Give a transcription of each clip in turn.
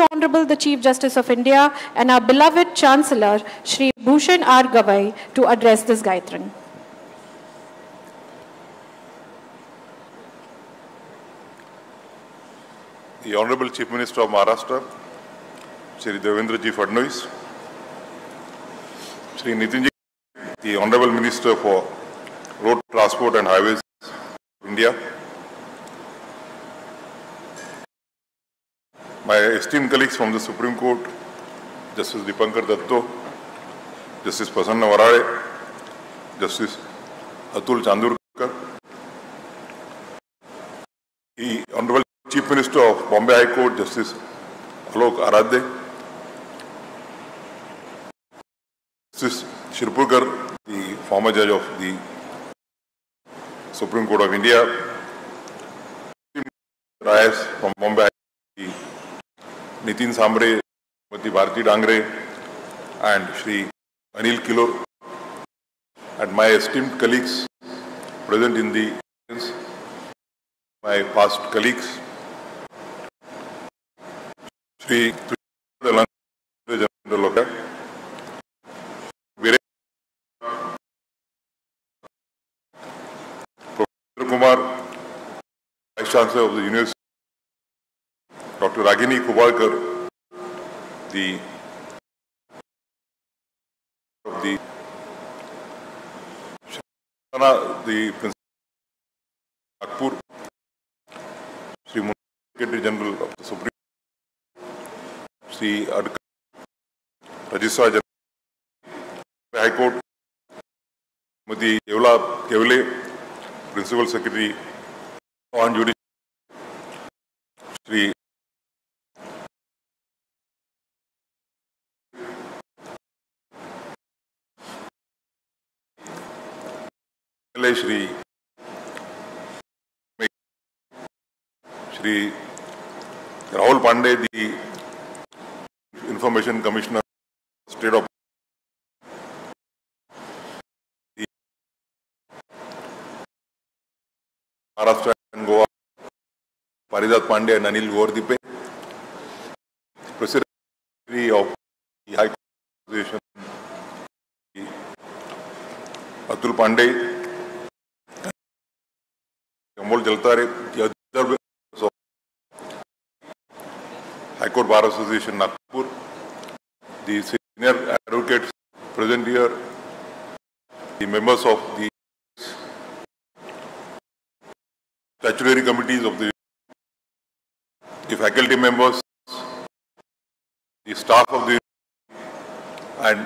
Very Honorable the Chief Justice of India and our beloved Chancellor, Shri Bhushan Gavai, to address this Gaithran. The Honorable Chief Minister of Maharashtra, Shri Devendraji Fadnavis, Shri Nitinji, the Honorable Minister for Road Transport and Highways of India, my esteemed colleagues from the Supreme Court, Justice Dipankar Datto, Justice Prasanna Varade, Justice Atul Chandurkar, the Honorable Chief Minister of Bombay High Court, Justice Alok Aradhe, Justice Shirpurkar, the former judge of the Supreme Court of India, Rayas from Bombay, Nitin Sambre, Srimati Bharti Dangre, and Shri Anil Kilor, and my esteemed colleagues present in the audience, my past colleagues, Shri General Professor Kumar, Vice Chancellor of the University, Dr. Ragini Kubalkar, the Principal Nagpur, Shri Munshi Secretary General of the Supreme Court, Shri Adkar, Registrar General High Court, Srimati Devla Kevale, Principal Secretary on Judiciary, Shri Shri Rahul Pandey, the Information Commissioner, State of the Maharashtra and Goa, Paridat Pandey and Anil Gordipe, President of the High Court Association, Atul Pandey, Amol Jaltare, the other members of High Court Bar Association, Nagpur, the senior advocates present here, the members of the statutory committees of the faculty members, the staff of the, and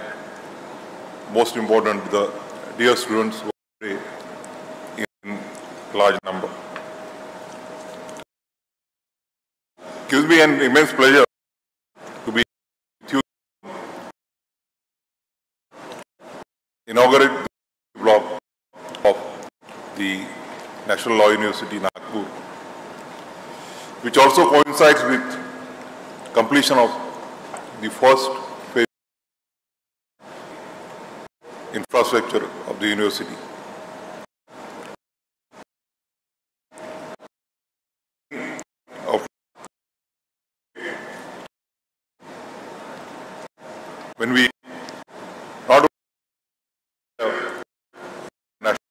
most important, the dear students who are in large number. It gives me an immense pleasure to be with you, inaugurate the block of the National Law University, Nagpur, which also coincides with completion of the first phase infrastructure of the university. When we not only have national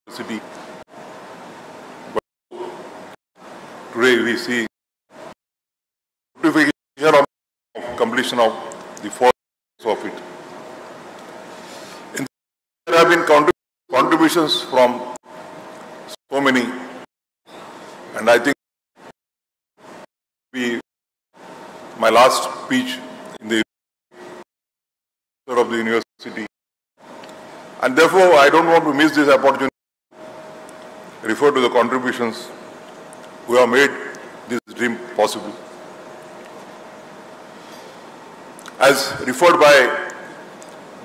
university, but today we see notification of completion of the first of it. There have been contributions from so many, and I think my last speech in the of the university, and therefore I don't want to miss this opportunity to refer to the contributions who have made this dream possible. As referred by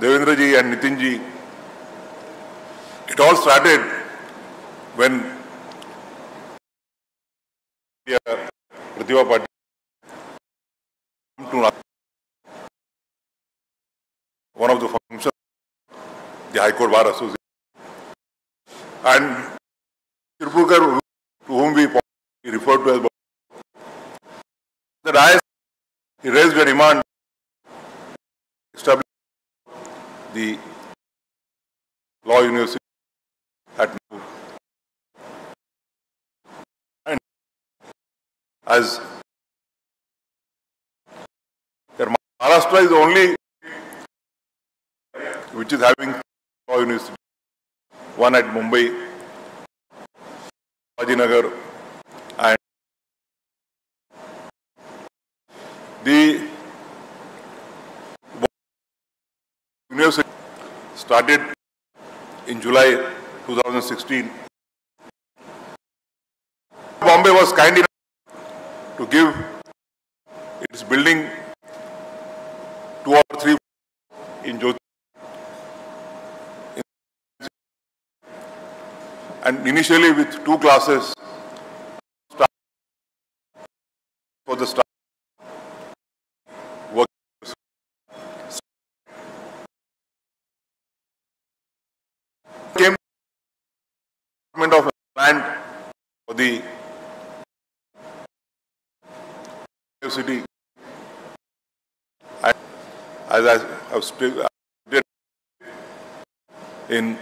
Devendraji and Nitinji, it all started when Pratibha Patil came to one of the functions of the High Court Bar Association. And Shirpurkar, to whom we referred to as the Dahisar, he raised a demand to establish the Law University at Nagpur. And as Maharashtra is the only which is having Law University, one at Mumbai, Nagar, and the university started in July 2016. Bombay was kind enough to give its building 2 or 3 in Jyoti. And initially with 2 classes for the staff work. Came of land for the university, and as I have stated in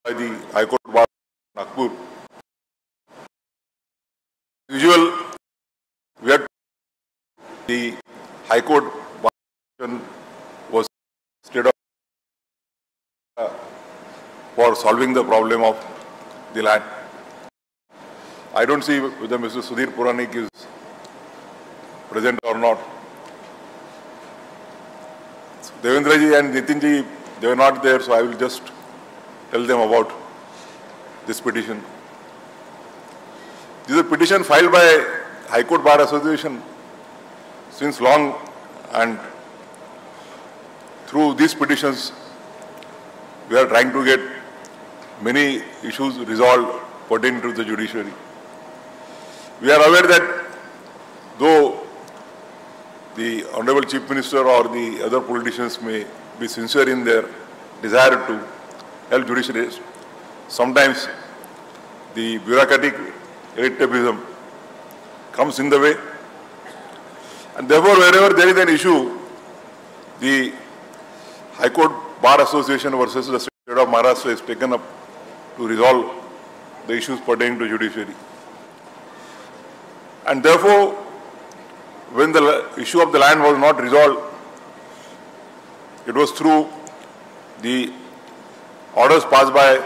by the High Court Bar Nagpur. Usual, we had the High Court Bar was state of for solving the problem of the land. I don't see whether Mr. Sudhir Puranik is present or not. Devendra ji and Nitin ji, they were not there, so I will just tell them about this petition. This is a petition filed by High Court Bar Association since long, and through these petitions we are trying to get many issues resolved pertaining to the judiciary. We are aware that though the Honorable Chief Minister or the other politicians may be sincere in their desire to help judiciary, sometimes the bureaucratic elitivism comes in the way, and therefore wherever there is an issue, the High Court Bar Association versus the State of Maharashtra is taken up to resolve the issues pertaining to judiciary. And therefore, when the issue of the land was not resolved, it was through the orders passed by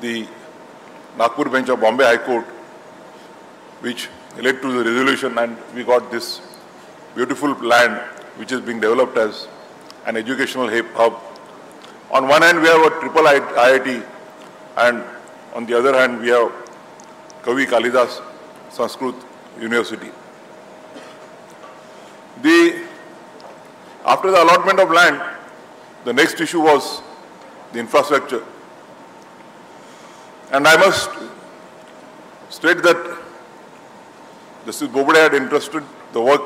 the Nagpur bench of Bombay High Court, which led to the resolution, and we got this beautiful land which is being developed as an educational hub. On one hand we have a triple IIT, and on the other hand we have Kavi Kalidas Sanskrit University. After the allotment of land, the next issue was the infrastructure. And I must state that Justice Bobde had entrusted the work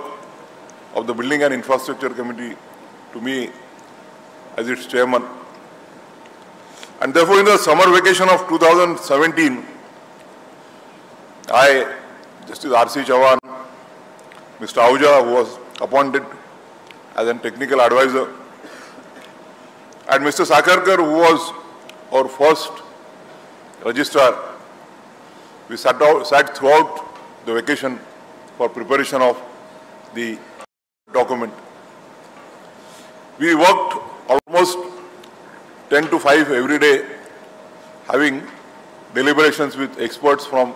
of the Building and Infrastructure Committee to me as its chairman. And therefore, in the summer vacation of 2017, I, Justice R.C. Chauhan, Mr. Ahuja, who was appointed as a technical advisor, and Mr. Sakarkar, who was our first registrar, we sat throughout the vacation for preparation of the document. We worked almost 10 to 5 every day, having deliberations with experts from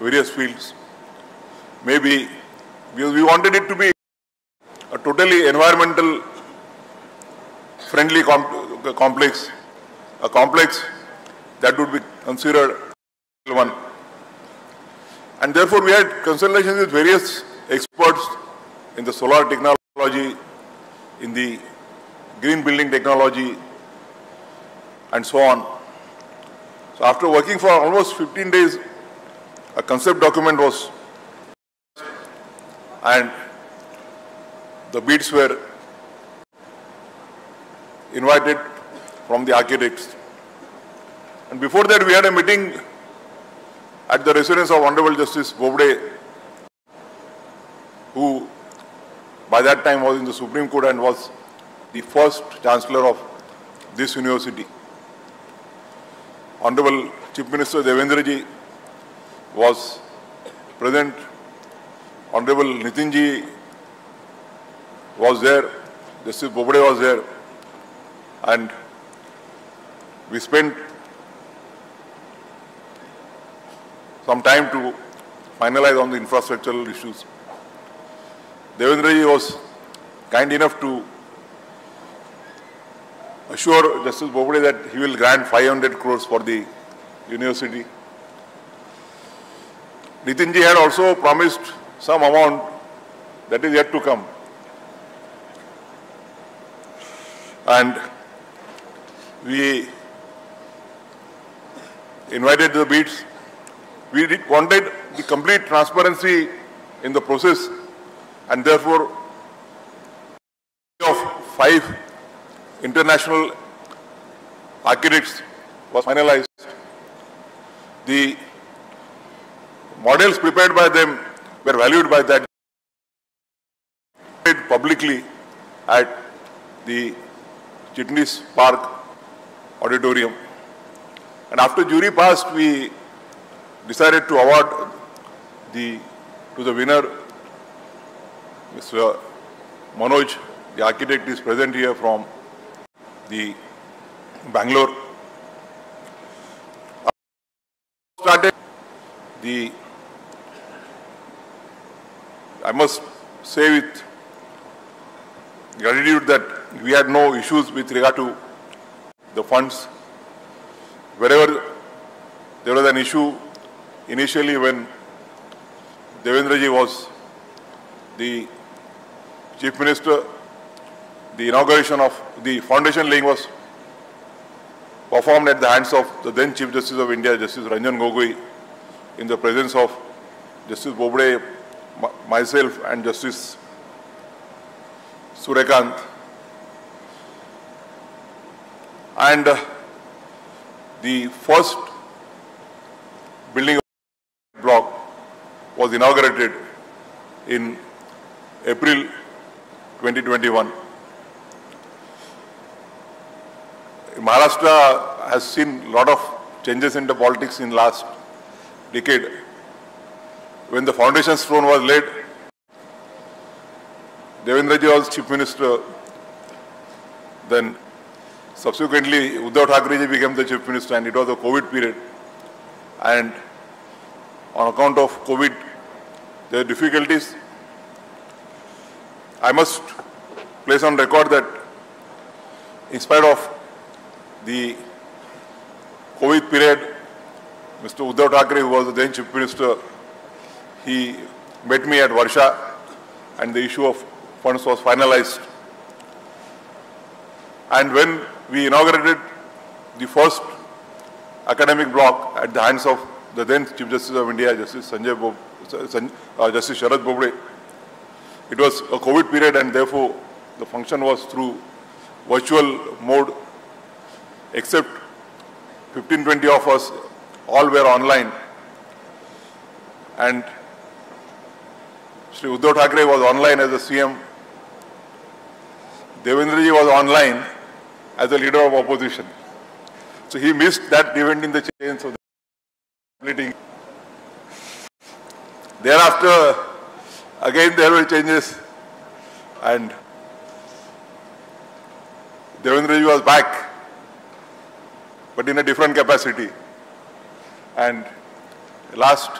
various fields. Maybe because we wanted it to be a totally environmental friendly complex, a complex that would be considered one. And therefore we had consultations with various experts in the solar technology, in the green building technology, and so on. So after working for almost 15 days, a concept document was, and the bids were invited from the architects. And before that we had a meeting at the residence of Honorable Justice Bobde who by that time was in the Supreme Court and was the first Chancellor of this university. Honorable Chief Minister Devendra ji was present. Honorable Nitin ji was there. Justice Bobde was there. And we spent some time to finalize on the infrastructural issues. Devendra ji was kind enough to assure Justice Bobde that he will grant 500 crores for the university. Nitin ji had also promised some amount that is yet to come. And we invited the bids. We wanted the complete transparency in the process, and therefore of 5 international architects was finalized. The models prepared by them were valued by that publicly at the Chitnis Park auditorium. And after jury passed, we decided to award to the winner. Mr. Manoj, the architect, is present here from the Bangalore. Started I must say with gratitude that we had no issues with regard to the funds. Wherever there was an issue initially when Devendra ji was the Chief Minister, the inauguration of the foundation laying was performed at the hands of the then Chief Justice of India, Justice Ranjan Gogoi, in the presence of Justice Bobde, myself and Justice Suryakant. And the first building block was inaugurated in April 2021. Maharashtra has seen a lot of changes in the politics in last decade. When the foundation stone was laid, Devendra ji was Chief Minister. Then subsequently Uddhav Thackeray ji became the Chief Minister, and it was a COVID period. And on account of COVID, there are difficulties. I must place on record that in spite of the COVID period, Mr. Uddhav Thackeray, who was the then Chief Minister, he met me at Varsha and the issue of funds was finalized. And when we inaugurated the first academic block at the hands of the then Chief Justice of India, Justice Justice Sharad Bobde, it was a COVID period and therefore the function was through virtual mode, except 15-20 of us all were online. And Shri Uddhav Thackeray was online as a CM. Devendra ji was online as a leader of opposition. So he missed that event in the chain. So meeting. Thereafter, again there were changes, and Devendra ji was back, but in a different capacity. And last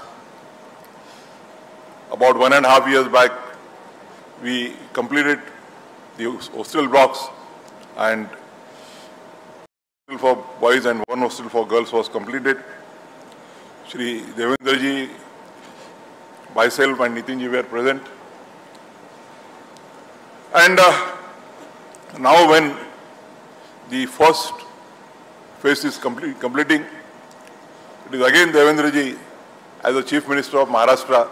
about 1.5 years back, we completed the hostel blocks, and hostel for boys and one hostel for girls was completed. Shri Devendra ji, myself and Nitin ji were present. And now when the first phase is completing, it is again Devendra ji as the Chief Minister of Maharashtra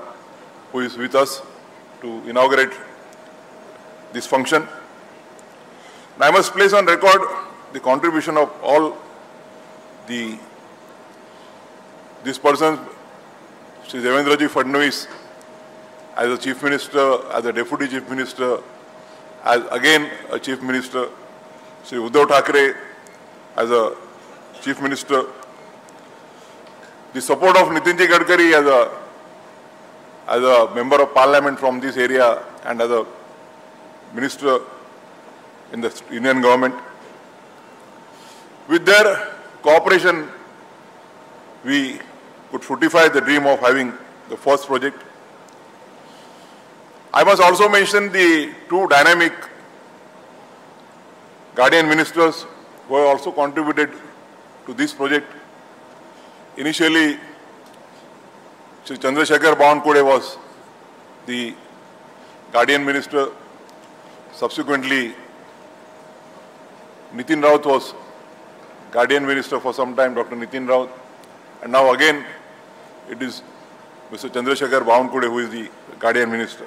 who is with us to inaugurate this function. And I must place on record the contribution of all these persons, Shri Devendra ji Fadnavis as a Chief Minister, as a Deputy Chief Minister, as again a Chief Minister, Shri Uddhav Thackeray as a Chief Minister, the support of Nitinji Gadkari as a Member of Parliament from this area and as a Minister in the Union Government. With their cooperation, we could fructify the dream of having the first project. I must also mention the two dynamic Guardian Ministers who have also contributed to this project. Initially, Shri Chandrasekhar Bawankude was the Guardian Minister. Subsequently, Nitin Raut was Guardian Minister for some time, Dr. Nitin Raut. And now again, it is Mr. Chandrasekhar Bawankude who is the Guardian Minister.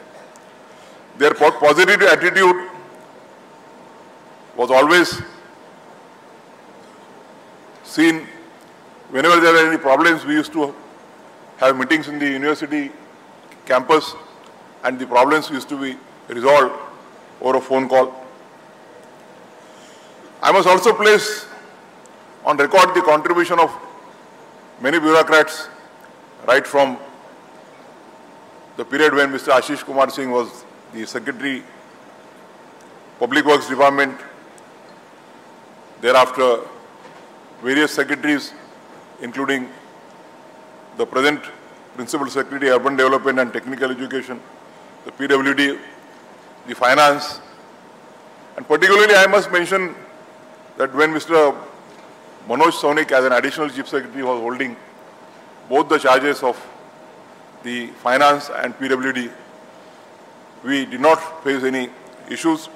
Their positive attitude was always seen. Whenever there are any problems, we used to have meetings in the university campus and the problems used to be resolved over a phone call. I must also place on record the contribution of many bureaucrats right from the period when Mr. Ashish Kumar Singh was the Secretary, Public Works Department. Thereafter, various secretaries, including the present Principal Secretary, Urban Development and Technical Education, the PWD, the Finance, and particularly I must mention that when Mr. Manoj Sonic as an Additional Chief Secretary was holding both the charges of the Finance and PWD, we did not face any issues.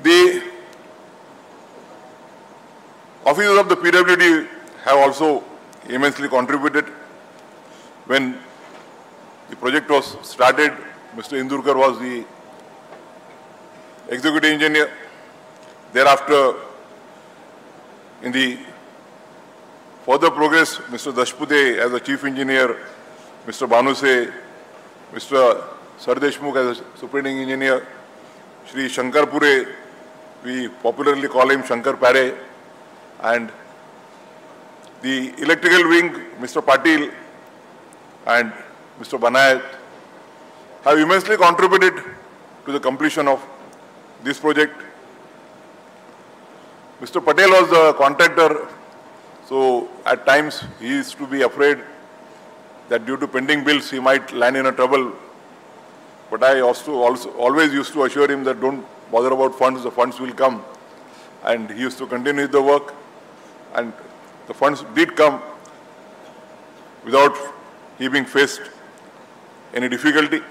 The officers of the PWD have also immensely contributed. When the project was started, Mr. Indurkar was the executive engineer. Thereafter, in the further progress, Mr. Dashpute as the chief engineer, Mr. Bhanuse, Mr. Sardeshmukh as a superintending engineer, Shri Shankar Pure, we popularly call him Shankar Pare, and the electrical wing, Mr. Patil and Mr. Banayat, have immensely contributed to the completion of this project. Mr. Patel was the contractor, so at times he used to be afraid that due to pending bills he might land in a trouble. But I also always used to assure him that don't bother about funds, the funds will come. And he used to continue the work, and the funds did come without he being faced any difficulty.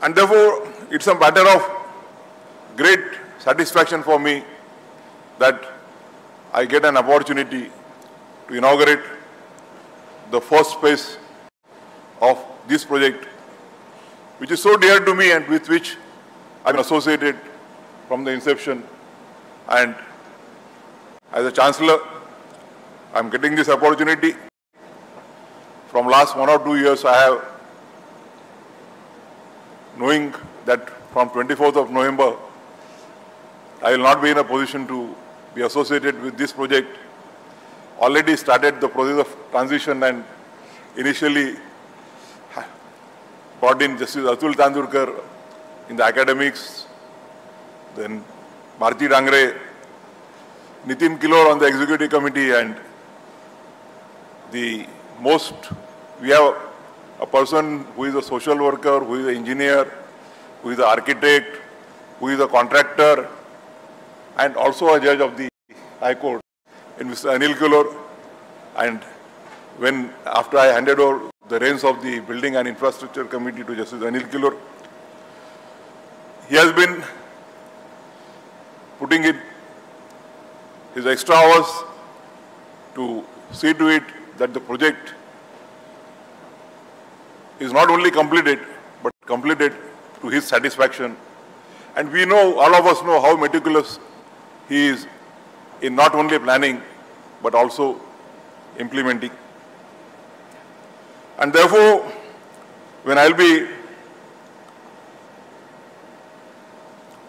And therefore, it's a matter of great satisfaction for me that I get an opportunity to inaugurate the first phase of this project, which is so dear to me and with which I'm associated from the inception. And as a Chancellor, I'm getting this opportunity. From last 1 or 2 years, I have, knowing that from 24th of November, I will not be in a position to be associated with this project, already started the process of transition and initially brought in Justice Atul Tandurkar in the academics, then Bharti Dangre, Nitin Kilor on the executive committee, and we have a person who is a social worker, who is an engineer, who is an architect, who is a contractor, and also a judge of the High Court, in Mr. Anil Kilor. And after I handed over the reins of the Building and Infrastructure Committee to Justice Anil Kilor, he has been putting in his extra hours to see to it that the project is not only completed, but completed to his satisfaction. And we know, all of us know how meticulous he is in not only planning, but also implementing. And therefore, when I'll be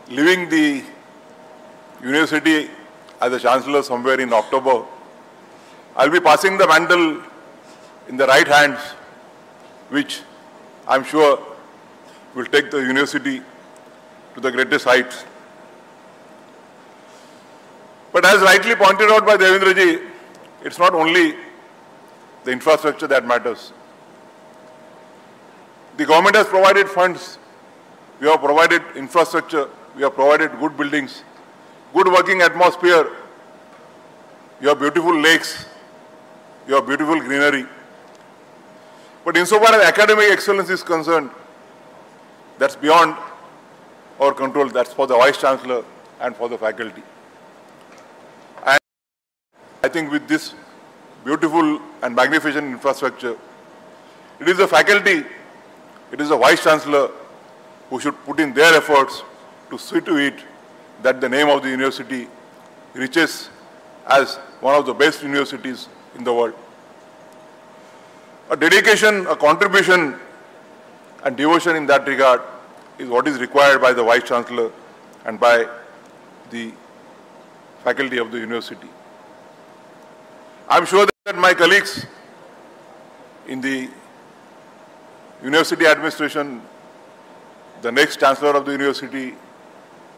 leaving the university as a chancellor somewhere in October, I'll be passing the mantle in the right hands, which I'm sure will take the university to the greatest heights. But as rightly pointed out by Devendraji, it's not only the infrastructure that matters. The government has provided funds, we have provided infrastructure, we have provided good buildings, good working atmosphere, you have beautiful lakes, you have beautiful greenery. But insofar as academic excellence is concerned, that's beyond our control. That's for the Vice Chancellor and for the faculty. And I think with this beautiful and magnificent infrastructure, it is the faculty, it is the Vice Chancellor who should put in their efforts to see to it that the name of the university reaches as one of the best universities in the world. A dedication, a contribution and devotion in that regard is what is required by the Vice Chancellor and by the faculty of the university. I am sure that my colleagues in the university administration, the next Chancellor of the university,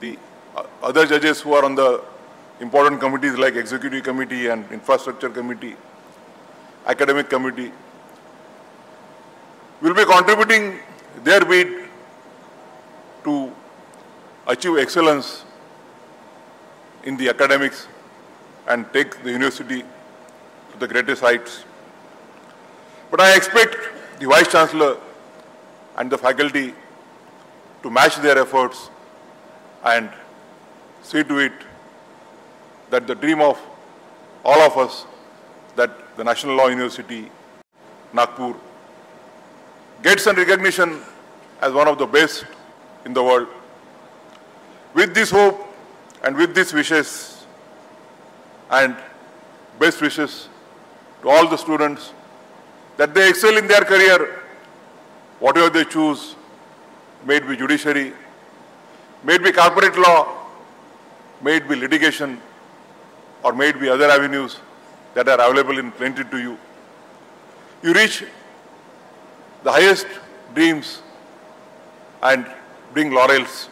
the other judges who are on the important committees like Executive Committee and Infrastructure Committee, Academic Committee, will be contributing their bit to achieve excellence in the academics and take the university to the greatest heights. But I expect the Vice Chancellor and the faculty to match their efforts and see to it that the dream of all of us, that the National Law University, Nagpur, gets some recognition as one of the best in the world. With this hope and with these wishes and best wishes to all the students, that they excel in their career, whatever they choose, may it be judiciary, may it be corporate law, may it be litigation, or may it be other avenues that are available in plenty to you. You reach the highest dreams and bring laurels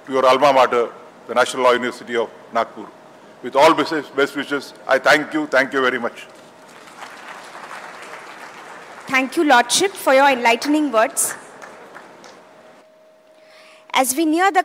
to your alma mater, the National Law University of Nagpur. With all best wishes, I thank you very much. Thank you, Lordship, for your enlightening words. As we near the